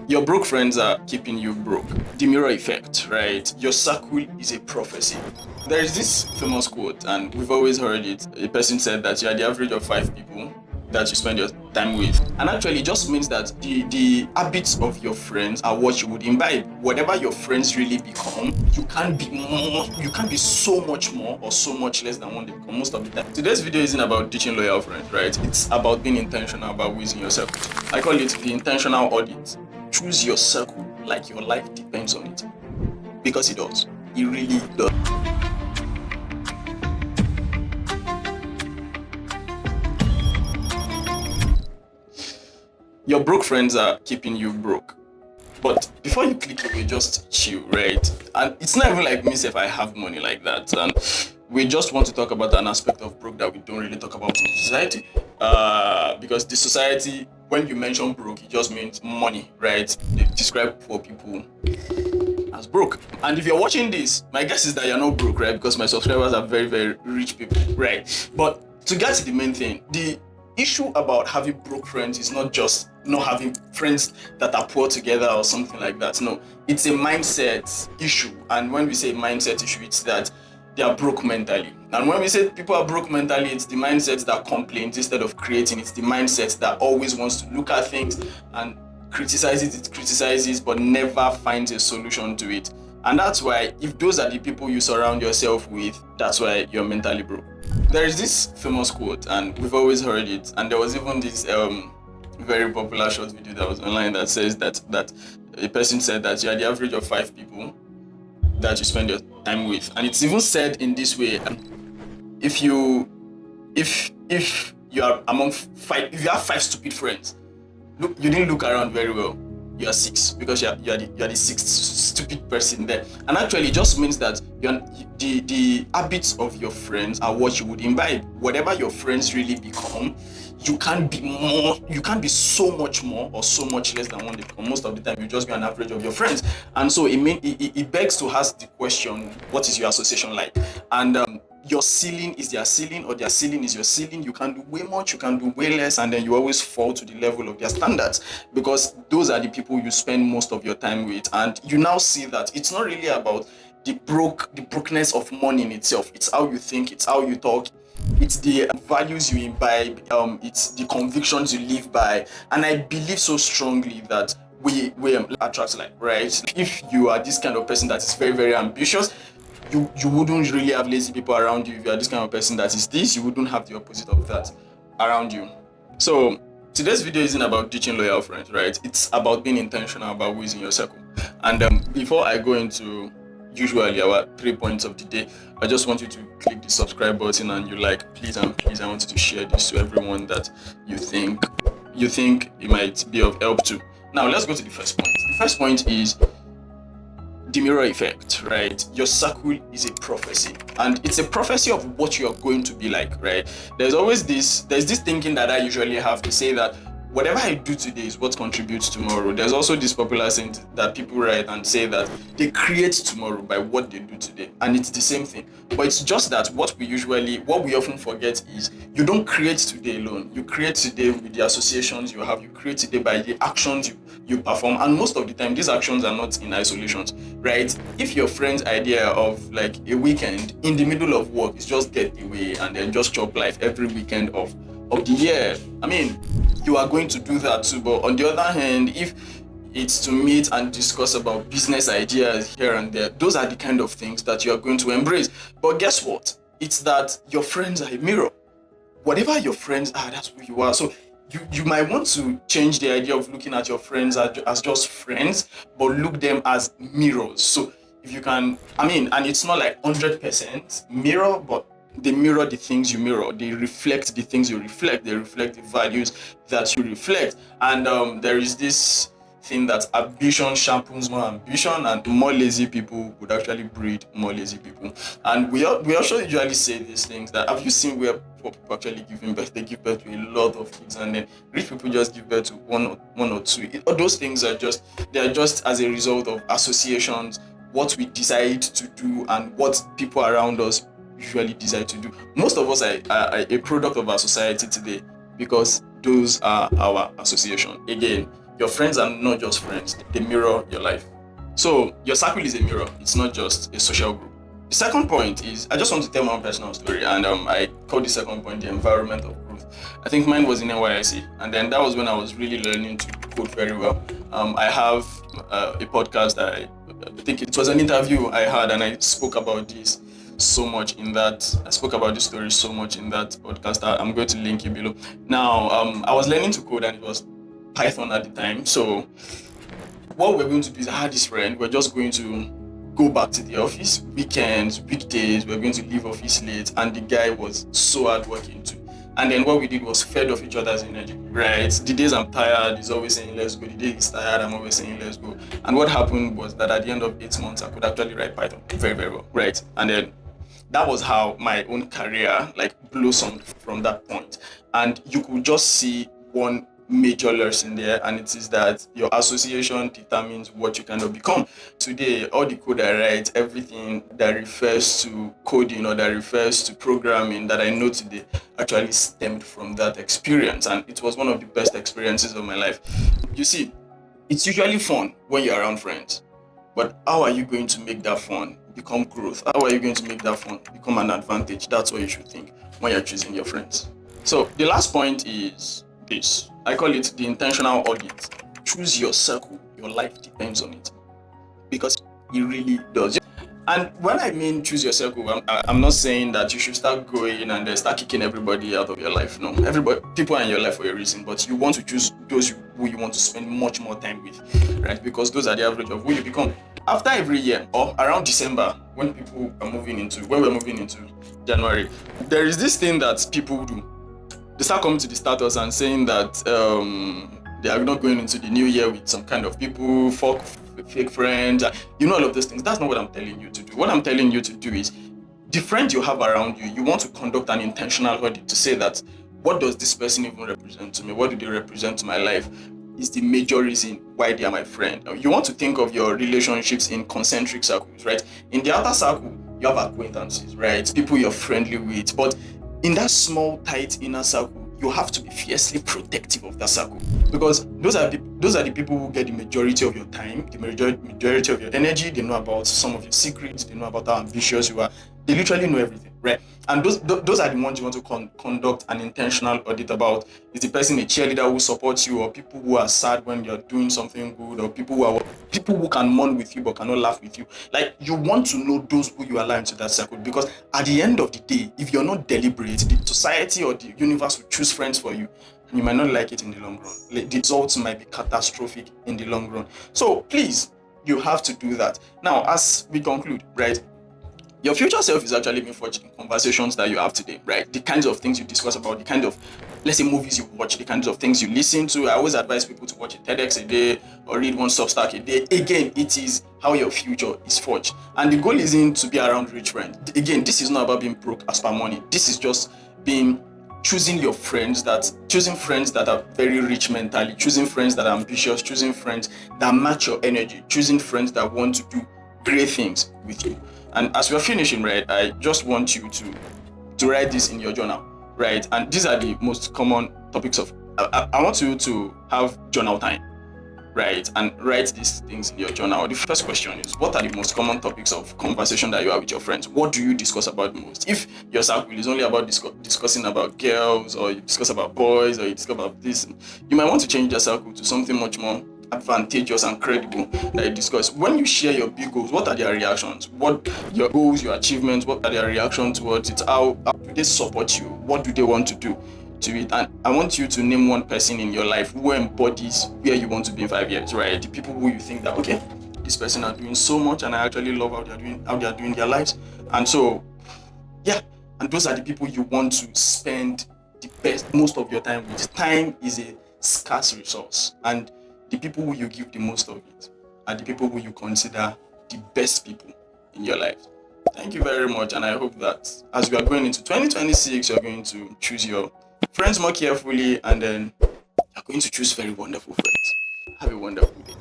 Your broke friends are keeping you broke. The mirror effect, right? Your circle is a prophecy. There is this famous quote, and we've always heard it. A person said that you are the average of 5 people that you spend your time with. And actually, it just means that the habits of your friends are what you would imbibe. Whatever your friends really become, you can't be more, you can't be so much more or so much less than what they become most of the time. Today's video isn't about teaching loyal friends, right? It's about being intentional about who is in your circle. I call it the intentional audit. Choose your circle like your life depends on it. Because it does. It really does. Your broke friends are keeping you broke. But before you click away, just chill, right? And it's not even like me if I have money like that. And we just want to talk about an aspect of broke that we don't really talk about in society. Because the society, when you mention broke, it just means money, right? They describe poor people as broke. And if you're watching this, my guess is that you're not broke, right? Because my subscribers are very, very rich people, right? But to get to the main thing, the issue about having broke friends is not just not having friends that are poor together or something like that. No, it's a mindset issue. And when we say mindset issue, it's that they are broke mentally. And when we say people are broke mentally, it's the mindset that complains instead of creating. It's the mindset that always wants to look at things and criticizes, but never finds a solution to it. And that's why, if those are the people you surround yourself with, that's why you're mentally broke. There is this famous quote, and we've always heard it, and there was even this very popular short video that was online that says that a person said that you are the average of 5 people that you spend your time with. And it's even said in this way: if you are among 5, if you have 5 stupid friends, look, you didn't look around very well. You are 6 because you are the sixth stupid person there. And actually, it just means that the habits of your friends are what you would imbibe. Whatever your friends really become, you can't be more, you can't be so much more or so much less than what they become. Most of the time, you just be an average of your friends. And so it begs to ask the question: what is your association like? And your ceiling is their ceiling, or their ceiling is your ceiling. You can do way much, you can do way less, and then you always fall to the level of their standards, because those are the people you spend most of your time with. And you now see that it's not really about the brokenness of money in itself. It's how you think, it's how you talk, it's the values you imbibe, it's the convictions you live by. And I believe so strongly that we attract like, right? If you are this kind of person that is very, very ambitious, you wouldn't really have lazy people around you. If you are this kind of person that is this, you wouldn't have the opposite of that around you. So today's video isn't about teaching loyal friends, right? It's about being intentional about who is in your circle. And before I go into usually our 3 points of the day, I just want you to click the subscribe button, and please and please, I want you to share this to everyone that you think it might be of help to. Now let's go to the first point. The first point is the mirror effect, right? Your circle is a prophecy, and it's a prophecy of what you are going to be like, right? There's this thinking that I usually have to say that whatever I do today is what contributes tomorrow. There's also this popular saying that people write and say that they create tomorrow by what they do today, and it's the same thing. But it's just that what we often forget is you don't create today alone. You create today with the associations you have. You create today by the actions you perform, and most of the time these actions are not in isolations, right? If your friend's idea of like a weekend in the middle of work is just get away and then just chop life every weekend of the year, I mean, you are going to do that too. But on the other hand, if it's to meet and discuss about business ideas here and there, those are the kind of things that you are going to embrace. But guess what? It's that your friends are a mirror. Whatever your friends are, that's who you are. So you might want to change the idea of looking at your friends as just friends, but look them as mirrors. So if you can, and it's not like 100% mirror, but they mirror the things you mirror. They reflect the things you reflect. They reflect the values that you reflect. And there is this thing that ambition sharpens more ambition, and more lazy people would actually breed more lazy people. And we also usually say these things that, have you seen where poor people actually giving birth? They give birth to a lot of kids, and then rich people just give birth to one or two. All those things are just as a result of associations, what we decide to do and what people around us usually decide to do. Most of us are a product of our society today, because those are our association. Again, your friends are not just friends, they mirror your life. So your circle is a mirror, it's not just a social group. The second point is, I just want to tell my own personal story, and I call the second point the environment of growth. I think mine was in NYSC, and then that was when I was really learning to code very well. I have a podcast that I think it was an interview I had, and I spoke about this so much in that. I spoke about this story so much in that podcast. I'm going to link it below. Now, I was learning to code, and it was Python at the time. So what we're going to do is, I had this friend. We're just going to go back to the office weekends, weekdays. We're going to leave office late, and the guy was so hardworking too. And then what we did was fed off each other's energy, right? The days I'm tired, he's always saying let's go. The day he's tired, I'm always saying let's go. And what happened was that at the end of 8 months, I could actually write Python very, very well, right? And then that was how my own career like blossomed from that point. And you could just see one major lesson there, and it is that your association determines what you kind of become. Today, all the code I write, everything that refers to coding or that refers to programming that I know today actually stemmed from that experience, and it was one of the best experiences of my life. You see, it's usually fun when you're around friends, but how are you going to make that fun become growth? How are you going to make that fun become an advantage? That's what you should think when you're choosing your friends. So the last point is this. I call it the intentional audit. Choose your circle. Your life depends on it, because it really does. And when I mean choose your circle, I'm not saying that you should start going and then start kicking everybody out of your life. No, everybody, people are in your life for a reason, but you want to choose those who you want to spend much more time with, right? Because those are the average of who you become. After every year or around December, when we're moving into January, there is this thing that people do. They start coming to the status and saying that they are not going into the new year with some kind of people, fake friends, all of those things. That's not what I'm telling you to do. What I'm telling you to do is, the friends you have around you, you want to conduct an intentional audit to say that, what does this person even represent to me? What do they represent to my life? Is the major reason why they are my friend. Now, you want to think of your relationships in concentric circles, right? In the outer circle, you have acquaintances, right? People you're friendly with, but in that small, tight inner circle, you have to be fiercely protective of that circle, because those are the people who get the majority of your time, the majority of your energy. They know about some of your secrets. They know about how ambitious you are. They literally know everything, right? And those are the ones you want to conduct an intentional audit about. Is the person a cheerleader who supports you, or people who are sad when you're doing something good, or people who can mourn with you but cannot laugh with you? Like, you want to know those who you allow into that circle, because at the end of the day, if you're not deliberate, the society or the universe will choose friends for you, and you might not like it in the long run. The results might be catastrophic in the long run. So please, you have to do that. Now, as we conclude, right? Your future self is actually being forged in conversations that you have today, right? The kinds of things you discuss about, the kind of, let's say, movies you watch, the kinds of things you listen to. I always advise people to watch a TEDx a day or read one Substack a day. Again, it is how your future is forged. And the goal isn't to be around rich friends. Again, this is not about being broke as per money. This is just choosing friends that are very rich mentally, choosing friends that are ambitious, choosing friends that match your energy, choosing friends that want to do great things with you. And as we're finishing, right, I just want you to write this in your journal, right? And these are the most common topics of, I want you to have journal time, right? And write these things in your journal. The first question is, what are the most common topics of conversation that you have with your friends? What do you discuss about most? If your circle is only about discussing about girls, or you discuss about boys, or you discuss about this, you might want to change your circle to something much more advantageous and credible that you discuss. When you share your big goals, what are their reactions? What your goals, your achievements, what are their reactions towards it? How do they support you? What do they want to do to it? And I want you to name one person in your life who embodies where you want to be in 5 years, right? The people who you think that, okay, this person are doing so much, and I actually love how they are doing their lives. And so, yeah, and those are the people you want to spend most of your time with. Time is a scarce resource, and the people who you give the most of it are the people who you consider the best people in your life. Thank you very much, and I hope that as we are going into 2026, you're going to choose your friends more carefully, and then you're going to choose very wonderful friends. Have a wonderful day.